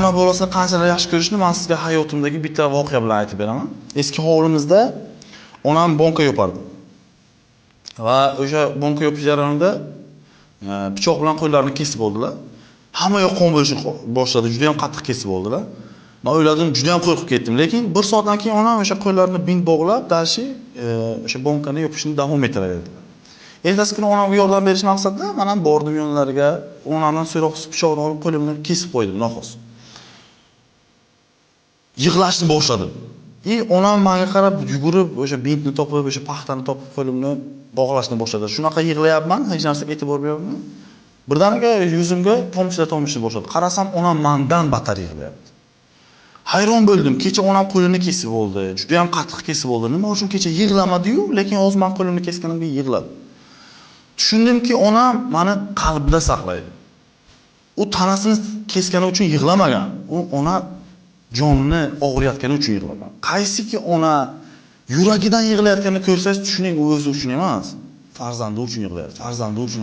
ona bolasini qanchalar yaxshi ko'rishni men sizga hayotimdagi bitta voqea bilan aytib beraman. Eski hovlimizda onam bonka yopardi. Va o'sha bonka yopish jarayonida pichoq bilan qo'llarini kesib oldilar. Hamma yoq qon bo'lishni boshladi. Juda ham qattiq kesib oldilar. Men o'yladim, juda ham qo'rqib ketdim, lekin 1 soatdan keyin onam o'sha qo'llarini bint bog'lab, dashi o'sha bonkani yopishni davom ettiraverdi. Ertasi kuni onamga yordam berish maqsadida men ham bordim yonlariga, onamdan so'roq pichoqni olib qo'limni kesib qo'ydim, noxos. Yig'lashni boshladim. Onam menga qarab yugurib, o'sha bintni topib, o'sha paxtani topib qo'limni bog'lashni boshladi. Shunaqa yig'layapman, hech narsaga e'tibor bermayapman. Birdaniga yuzimga tomchilar boshladi. Qarasam, onam mendan battar yig'layapti. Hayron bo'ldim. Kecha onam qo'lini kesib oldi. Juda ham qattiq kesib oldi. Nima uchun kecha yig'lamadi-yu, lekin hozir men qo'limni kesganimga yig'ladi. Tushundimki, onam meni qalbida saqlaydi. U tanasini kesgani uchun yig'lamagan. U ona jonini og'riyotgani uchun yig'lagan. Qaysiki ona yuragidan yig'layotganini ko'rsangiz tushuning, u o'zi uchun emas, farzandi uchun yig'layapti. Farzandi uchun.